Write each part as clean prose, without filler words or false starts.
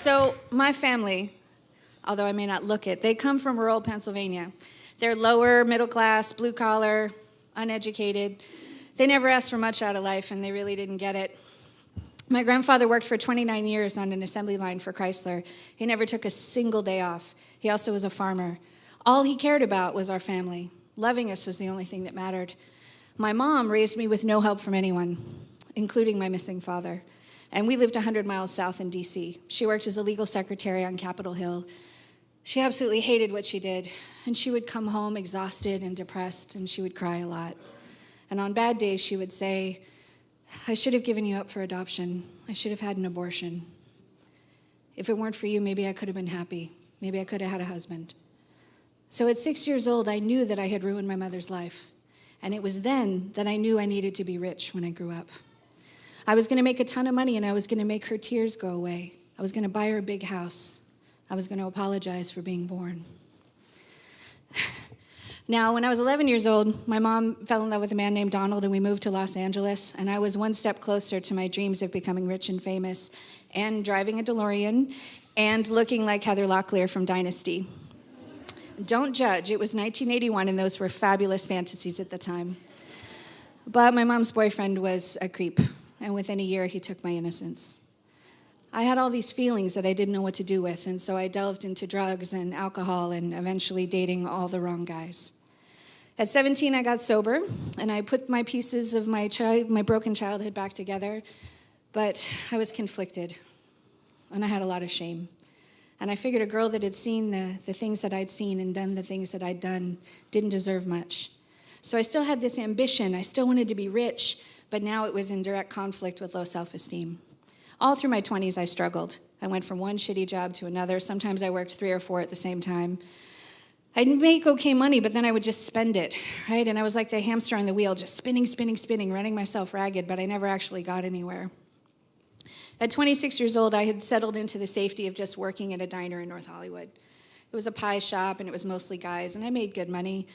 So my family, although I may not look it, they come from rural Pennsylvania. They're lower, middle class, blue collar, uneducated. They never asked for much out of life, and they really didn't get it. My grandfather worked for 29 years on an assembly line for Chrysler. He never took a single day off. He also was a farmer. All he cared about was our family. Loving us was the only thing that mattered. My mom raised me with no help from anyone, including my missing father. And we lived 100 miles south in D.C. She worked as a legal secretary on Capitol Hill. She absolutely hated what she did. And she would come home exhausted and depressed, and she would cry a lot. And on bad days, she would say, I should have given you up for adoption. I should have had an abortion. If it weren't for you, maybe I could have been happy. Maybe I could have had a husband. So at 6 years old, I knew that I had ruined my mother's life. And it was then that I knew I needed to be rich when I grew up. I was going to make a ton of money, and I was going to make her tears go away. I was going to buy her a big house. I was going to apologize for being born. Now, when I was 11 years old, my mom fell in love with a man named Donald, and we moved to Los Angeles, and I was one step closer to my dreams of becoming rich and famous, and driving a DeLorean, and looking like Heather Locklear from Dynasty. Don't judge. It was 1981, and those were fabulous fantasies at the time. But my mom's boyfriend was a creep, and within a year, he took my innocence. I had all these feelings that I didn't know what to do with, and so I delved into drugs and alcohol and eventually dating all the wrong guys. At 17, I got sober, and I put my pieces of my broken childhood back together, but I was conflicted, and I had a lot of shame. And I figured a girl that had seen the things that I'd seen and done the things that I'd done didn't deserve much. So I still had this ambition. I still wanted to be rich, but now it was in direct conflict with low self-esteem. All through my 20s, I struggled. I went from one shitty job to another. Sometimes I worked 3 or 4 at the same time. I'd make okay money, but then I would just spend it, right? And I was like the hamster on the wheel, just spinning, running myself ragged, but I never actually got anywhere. At 26 years old, I had settled into the safety of just working at a diner in North Hollywood. It was a pie shop, and it was mostly guys, and I made good money.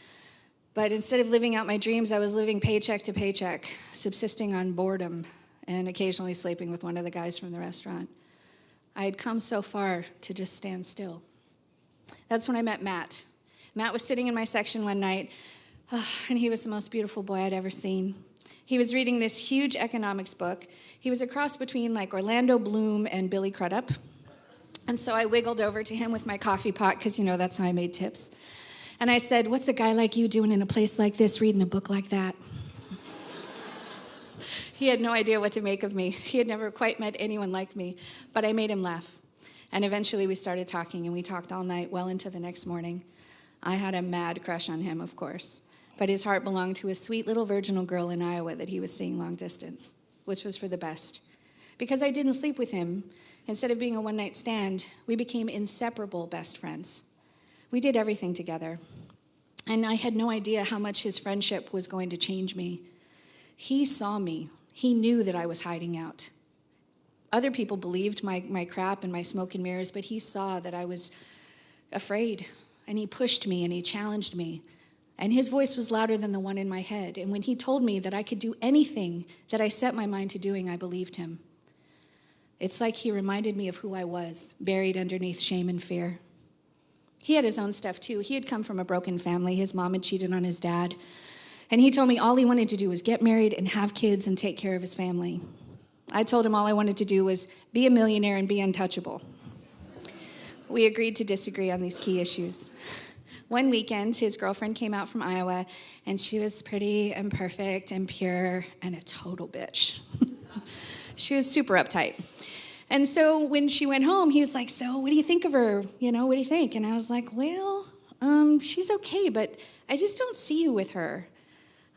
But instead of living out my dreams, I was living paycheck to paycheck, subsisting on boredom, and occasionally sleeping with one of the guys from the restaurant. I had come so far to just stand still. That's when I met Matt. Matt was sitting in my section one night, and he was the most beautiful boy I'd ever seen. He was reading this huge economics book. He was a cross between like Orlando Bloom and Billy Crudup. And so I wiggled over to him with my coffee pot, because, you know, that's how I made tips. And I said, what's a guy like you doing in a place like this, reading a book like that? He had no idea what to make of me. He had never quite met anyone like me, but I made him laugh. And eventually we started talking, and we talked all night, well into the next morning. I had a mad crush on him, of course, but his heart belonged to a sweet little virginal girl in Iowa that he was seeing long distance, which was for the best. Because I didn't sleep with him, instead of being a one-night stand, we became inseparable best friends. We did everything together, and I had no idea how much his friendship was going to change me. He saw me. He knew that I was hiding out. Other people believed my crap and my smoke and mirrors, but he saw that I was afraid, and he pushed me, and he challenged me. And his voice was louder than the one in my head. And when he told me that I could do anything that I set my mind to doing, I believed him. It's like he reminded me of who I was, buried underneath shame and fear. He had his own stuff, too. He had come from a broken family. His mom had cheated on his dad. And he told me all he wanted to do was get married and have kids and take care of his family. I told him all I wanted to do was be a millionaire and be untouchable. We agreed to disagree on these key issues. One weekend, his girlfriend came out from Iowa, and she was pretty and perfect and pure and a total bitch. She was super uptight. And so when she went home, he was like, so what do you think of her? You know, what do you think? And I was like, well, she's okay, but I just don't see you with her.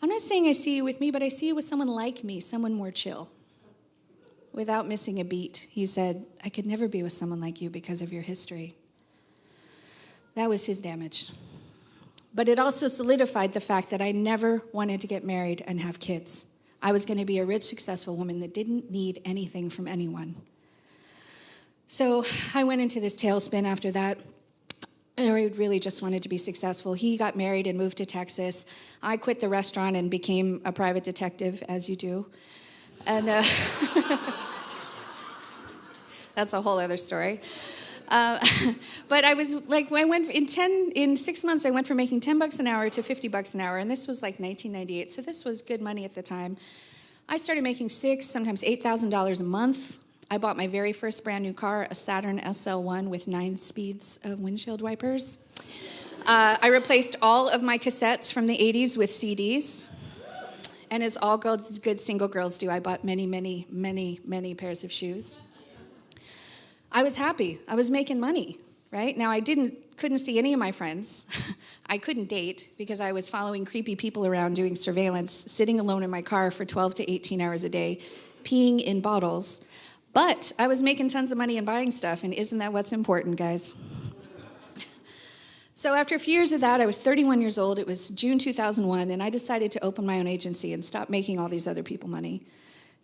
I'm not saying I see you with me, but I see you with someone like me, someone more chill. Without missing a beat, he said, I could never be with someone like you because of your history. That was his damage. But it also solidified the fact that I never wanted to get married and have kids. I was going to be a rich, successful woman that didn't need anything from anyone. So I went into this tailspin after that. I really just wanted to be successful. He got married and moved to Texas. I quit the restaurant and became a private detective, as you do. And That's a whole other story. But I was like, I went in 6 months, I went from making $10 an hour to $50 an hour, and this was like 1998, so this was good money at the time. I started making $6,000, sometimes $8,000 a month. I bought my very first brand new car, a Saturn SL1 with 9 speeds of windshield wipers. I replaced all of my cassettes from the 80s with CDs. And as all girls, good single girls do, I bought many, many, many, many pairs of shoes. I was happy. I was making money, right? Now, I couldn't see any of my friends. I couldn't date because I was following creepy people around doing surveillance, sitting alone in my car for 12 to 18 hours a day, peeing in bottles. But I was making tons of money and buying stuff, and isn't that what's important, guys? So after a few years of that, I was 31 years old. It was June 2001, and I decided to open my own agency and stop making all these other people money.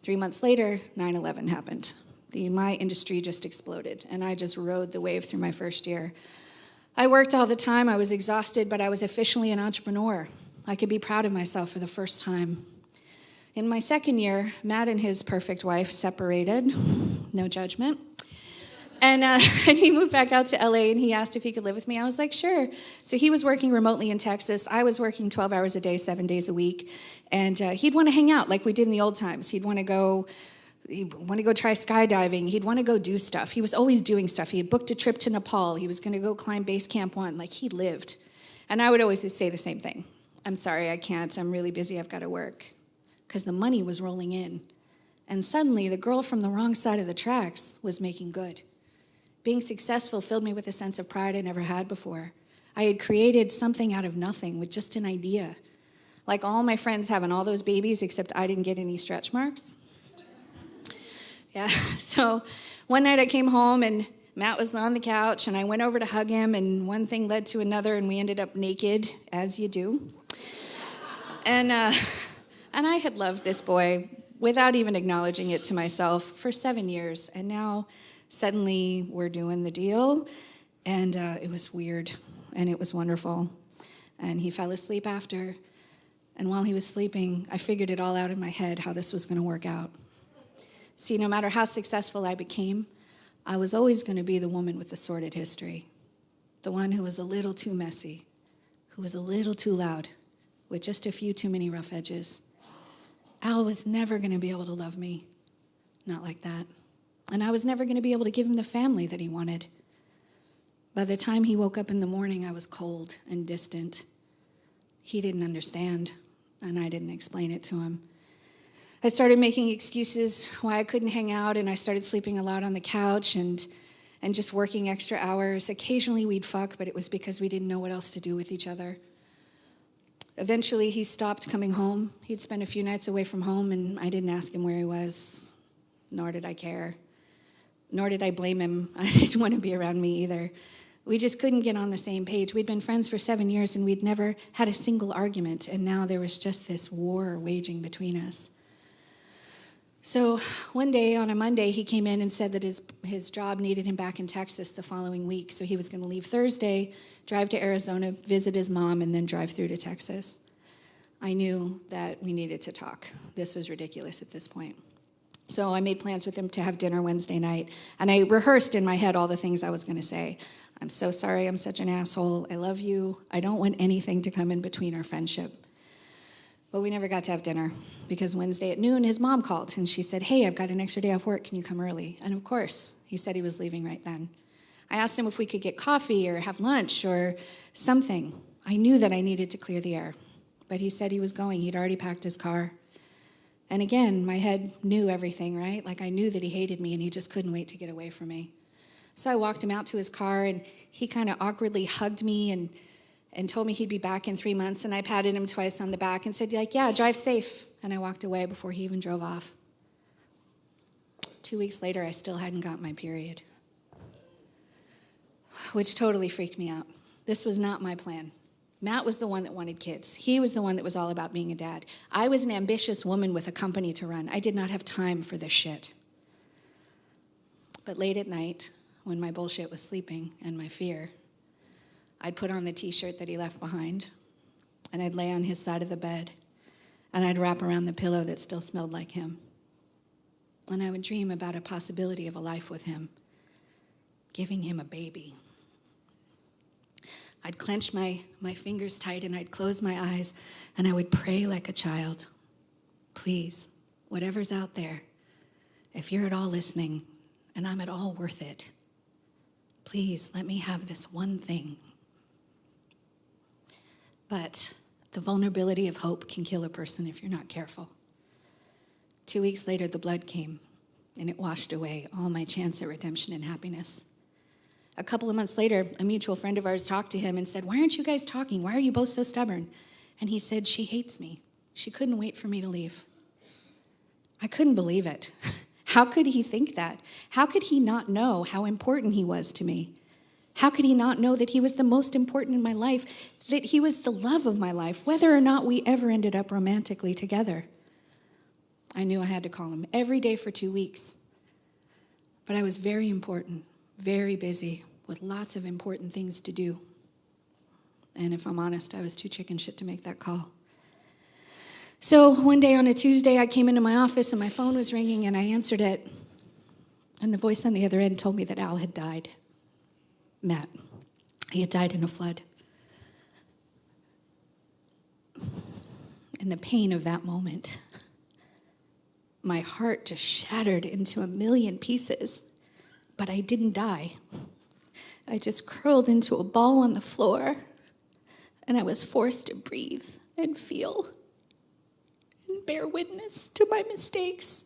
3 months later, 9/11 happened. My industry just exploded, and I just rode the wave through my first year. I worked all the time. I was exhausted, but I was officially an entrepreneur. I could be proud of myself for the first time. In my second year, Matt and his perfect wife separated. No judgment. And he moved back out to LA, and he asked if he could live with me. I was like, sure. So he was working remotely in Texas. I was working 12 hours a day, 7 days a week. And he'd want to hang out like we did in the old times. He'd want to go try skydiving. He'd want to go do stuff. He was always doing stuff. He had booked a trip to Nepal. He was going to go climb Base Camp 1. Like, he lived. And I would always say the same thing. I'm sorry, I can't. I'm really busy. I've got to work. Because the money was rolling in. And suddenly, the girl from the wrong side of the tracks was making good. Being successful filled me with a sense of pride I never had before. I had created something out of nothing with just an idea. Like all my friends having all those babies, except I didn't get any stretch marks. Yeah, so one night I came home and Matt was on the couch and I went over to hug him and one thing led to another and we ended up naked, as you do. And I had loved this boy without even acknowledging it to myself for 7 years. And now suddenly we're doing the deal and it was weird and it was wonderful. And he fell asleep after. And while he was sleeping, I figured it all out in my head how this was going to work out. See, no matter how successful I became, I was always going to be the woman with the sordid history, the one who was a little too messy, who was a little too loud, with just a few too many rough edges. Al was never going to be able to love me, not like that. And I was never going to be able to give him the family that he wanted. By the time he woke up in the morning, I was cold and distant. He didn't understand, and I didn't explain it to him. I started making excuses why I couldn't hang out, and I started sleeping a lot on the couch and just working extra hours. Occasionally we'd fuck, but it was because we didn't know what else to do with each other. Eventually he stopped coming home. He'd spend a few nights away from home, and I didn't ask him where he was, nor did I care. Nor did I blame him. I didn't want to be around me either. We just couldn't get on the same page. We'd been friends for 7 years, and we'd never had a single argument, and now there was just this war waging between us. So one day, on a Monday, he came in and said that his job needed him back in Texas the following week, so he was going to leave Thursday, drive to Arizona, visit his mom, and then drive through to Texas. I knew that we needed to talk. This was ridiculous at this point. So I made plans with him to have dinner Wednesday night, and I rehearsed in my head all the things I was going to say. I'm so sorry I'm such an asshole. I love you. I don't want anything to come in between our friendship. But we never got to have dinner because Wednesday at noon, his mom called, and she said, hey, I've got an extra day off work. Can you come early? And of course, he said he was leaving right then. I asked him if we could get coffee or have lunch or something. I knew that I needed to clear the air, but he said he was going. He'd already packed his car. And again, my head knew everything, right? Like I knew that he hated me and he just couldn't wait to get away from me. So I walked him out to his car and he kind of awkwardly hugged me and told me he'd be back in 3 months. And I patted him twice on the back and said, like, yeah, drive safe. And I walked away before he even drove off. 2 weeks later, I still hadn't got my period, which totally freaked me out. This was not my plan. Matt was the one that wanted kids. He was the one that was all about being a dad. I was an ambitious woman with a company to run. I did not have time for this shit. But late at night, when my bullshit was sleeping and my fear, I'd put on the t-shirt that he left behind, and I'd lay on his side of the bed, and I'd wrap around the pillow that still smelled like him. and I would dream about a possibility of a life with him, giving him a baby. I'd clench my fingers tight and I'd close my eyes and I would pray like a child. Please, whatever's out there, if you're at all listening and I'm at all worth it, please let me have this one thing. But the vulnerability of hope can kill a person if you're not careful. 2 weeks later, the blood came, and it washed away all my chance at redemption and happiness. A couple of months later, a mutual friend of ours talked to him and said, "Why aren't you guys talking? Why are you both so stubborn?" And he said, "She hates me. She couldn't wait for me to leave." I couldn't believe it. How could he think that? How could he not know how important he was to me? How could he not know that he was the most important in my life, that he was the love of my life, whether or not we ever ended up romantically together? I knew I had to call him every day for 2 weeks. But I was very important, very busy, with lots of important things to do. And if I'm honest, I was too chicken shit to make that call. So one day on a Tuesday, I came into my office and my phone was ringing and I answered it. And the voice on the other end told me that Al had died. Matt. He had died in a flood. And the pain of that moment, my heart just shattered into a million pieces. But I didn't die. I just curled into a ball on the floor, and I was forced to breathe and feel and bear witness to my mistakes.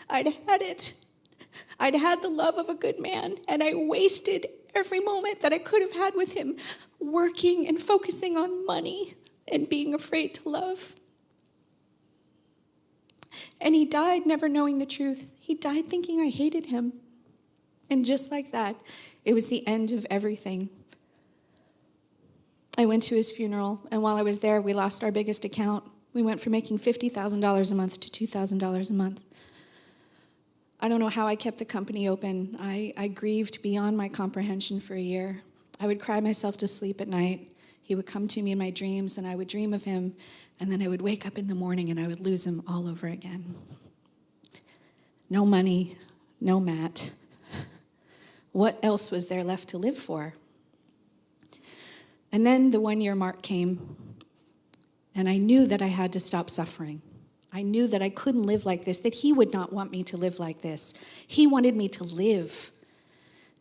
I'd had it. I'd had the love of a good man, and I wasted every moment that I could have had with him working and focusing on money and being afraid to love. And he died never knowing the truth. He died thinking I hated him. And just like that, it was the end of everything. I went to his funeral, and while I was there, we lost our biggest account. We went from making $50,000 a month to $2,000 a month. I don't know how I kept the company open. I grieved beyond my comprehension for a year. I would cry myself to sleep at night. He would come to me in my dreams, and I would dream of him, and then I would wake up in the morning, and I would lose him all over again. No money, no Matt. What else was there left to live for? And then the 1-year mark came, and I knew that I had to stop suffering. I knew that I couldn't live like this, that he would not want me to live like this. He wanted me to live,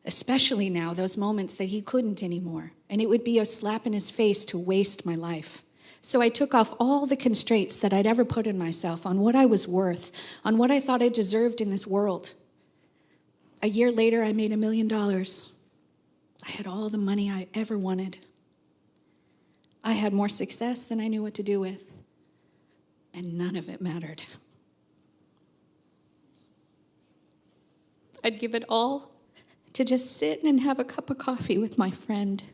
especially now, those moments that he couldn't anymore. And it would be a slap in his face to waste my life. So I took off all the constraints that I'd ever put on myself, on what I was worth, on what I thought I deserved in this world. A year later, I made $1 million. I had all the money I ever wanted. I had more success than I knew what to do with, and none of it mattered. I'd give it all to just sit and have a cup of coffee with my friend,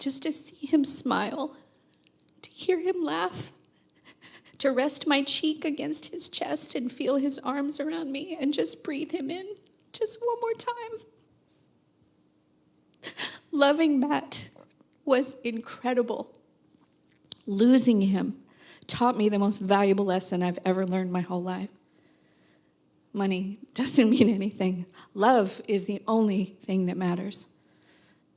just to see him smile, to hear him laugh, to rest my cheek against his chest and feel his arms around me and just breathe him in just one more time. Loving Matt was incredible. Losing him taught me the most valuable lesson I've ever learned my whole life. Money doesn't mean anything. Love is the only thing that matters.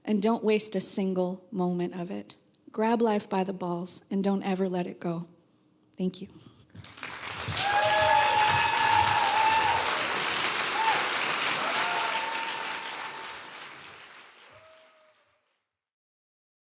And don't waste a single moment of it. Grab life by the balls and don't ever let it go. Thank you.